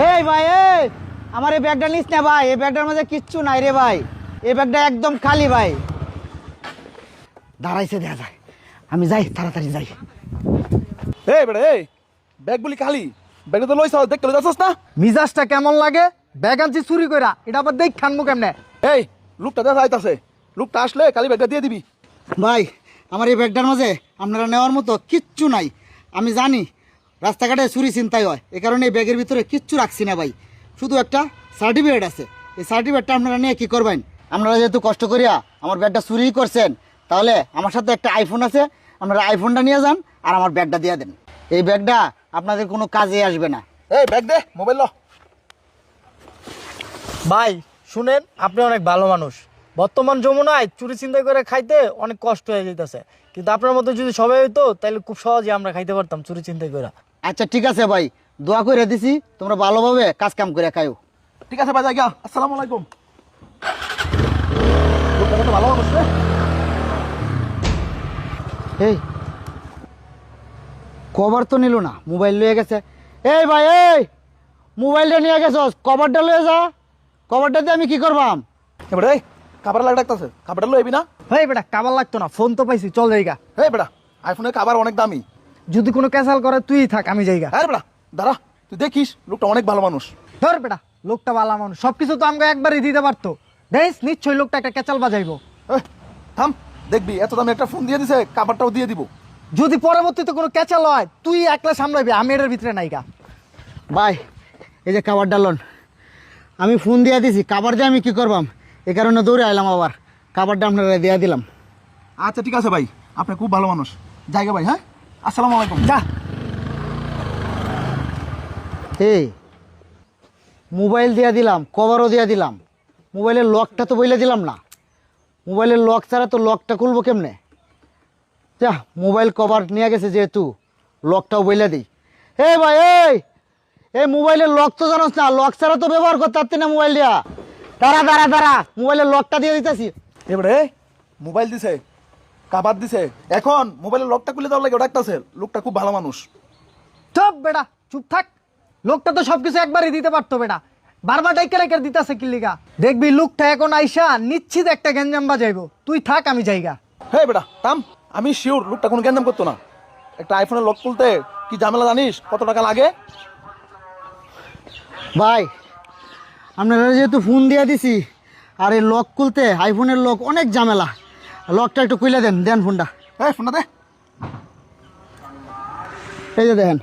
এই ভাই এই আমার এই ব্যাগটা নিস না ভাই, এই ব্যাগটার মধ্যে কিচ্ছু নাই রে ভাই, এই ব্যাগটা একদম খালি ভাই। দাঁড়াইছে দেখা যায়, আমি যাই তাড়াতাড়ি যাই। এই বেটা এই ব্যাগগুলি খালি, ব্যাগটা তো লইছ দেখতে লই যাচ্ছস না? মিজাজটা কেমন লাগে? ব্যাগ আনছি চুরি কইরা, এটা আবার দেখ খানমু কেমনে? এই লোকটা দেখা যাইতাছে, লোকটা আসলে খালি ব্যাগটা দিয়ে দিবি। ভাই আমার এই ব্যাগটার মাঝে আপনারা নেওয়ার মতো কিচ্ছু নাই। আমি জানি রাস্তাঘাটে চুরি চিন্তাই হয়, এ কারণে এই ব্যাগের ভিতরে কিচ্ছু রাখছি না ভাই, শুধু একটা সার্টিফিকেট আছে। এই সার্টিফিকেটটা আপনারা নিয়ে কী করবেন? আপনারা যেহেতু কষ্ট করিয়া আমার ব্যাগটা চুরি করছেন, তাহলে আমার সাথে একটা আইফোন আছে, আপনারা আইফোনটা নিয়ে যান আর আমার ব্যাগটা দিয়ে দেন। এই ব্যাগটা আপনাদের কোনো কাজে আসবে না। এই ব্যাগ দে, মোবাইল ল। ভাই শুনেন, আপনি অনেক ভালো মানুষ। বর্তমান যমুনায় চুরি চিন্তা করে খাইতে অনেক কষ্ট হয়ে যাইতেছে, কিন্তু আপনার মতো যদি সবাই হইতো তাহলে খুব সহজে আমরা খাইতে পারতাম চুরি চিন্তা করে। আচ্ছা ঠিক আছে ভাই, দোয়া করে দিছি, তোমরা ভালোভাবে কাজ কাম করে খাইও। ঠিক আছে ভাই, যাই। আসসালামু আলাইকুম। লোকটা কত ভালো মানুষ রে। এই কভার তো নিল না, মোবাইল লয়ে গেছে। এই ভাই এই মোবাইলটা নিয়ে গেছস, কভারটা লয়ে যা। কভারটা দিয়ে আমি কি করবাম? এবারে এই খাবার লাগ ডাকতেছে, খাবারটা লইবি না? এই বেটা কাবার লাগতো না, ফোন তো পাইছি, চল জায়গা। এই বেটা আইফোনের খাবার অনেক দামি। যদি কোনো ক্যাসাল করে তুই থাক, আমি জায়গা। হ্যাঁ বেটা দাঁড়া, তুই দেখিস লোকটা অনেক ভালো মানুষ। ধর বেটা, লোকটা ভালো মানুষ, সবকিছু তো আমাকে একবারই দিতে পারতো। দেখ নিশ্চয়ই লোকটা একটা ক্যাচাল বাজাইবো। এই থাম, দেখবি এত দামে একটা ফোন দিয়ে দিছে, খাবারটাও দিয়ে দিব। যদি পরবর্তীতে কোনো ক্যাচাল হয় তুই একলা সামলাবি, আমি এটার ভিতরে নাইকা। ভাই এই যে খাবারটা লন, আমি ফোন দিয়ে দিছি, খাবার দিয়ে আমি কি করবাম? এই কারণে দৌড়ে আইলাম, আবার খাবারটা আপনারা দিয়ে দিলাম। আচ্ছা ঠিক আছে ভাই, আপনি খুব ভালো মানুষ। জায়গা ভাই, হ্যাঁ আসসালামু আলাইকুম। যা। এই মোবাইল দিয়ে দিলাম, কভারও দিয়ে দিলাম, মোবাইলের লকটা তো বইলে দিলাম না। মোবাইলের লক ছাড়া তো লকটা খুলবো কেমনে? যা, মোবাইল কভার নিয়ে গেছে যেহেতু, লকটাও বইলে দিই। এই ভাই এই মোবাইলের লক তো জানোস না, লক ছাড়া তো ব্যবহার করতে পারতি না মোবাইল দিয়া। দাঁড়া দাঁড়া দাঁড়া, মোবাইলের লকটা দিয়ে দিতেছি। এবারে মোবাইল দিছে, খাবার দিছে, এখন মোবাইলের লকটা খুলে দেওয়ার লাগে ডাকতেছে। লোকটা খুব ভালো মানুষ। চুপ বেটা, চুপ থাক। লোকটা তো সবকিছু একবারই দিতে পারতো বেটা, বারবার ডাইকা ডাইকা দিতেছে কিল্লিগা। দেখবি লোকটা এখন আইসা নিশ্চিত একটা গ্যাঞ্জাম বাজাইবো, তুই থাক আমি জায়গা। হ্যাঁ বেটা থাম, আমি শিওর লোকটা কোনো গ্যাঞ্জাম করতো না। একটা আইফোনের লক খুলতে কি ঝামেলা জানিস? কত টাকা লাগে? ভাই আপনারা যেহেতু ফোন দিয়ে দিছি, আর এই লক খুলতে আইফোনের লক অনেক ঝামেলা, লকটা একটু খুলে দেন, দেন ফোনটা। এই ফোনটা দে। এই যে দেখেন।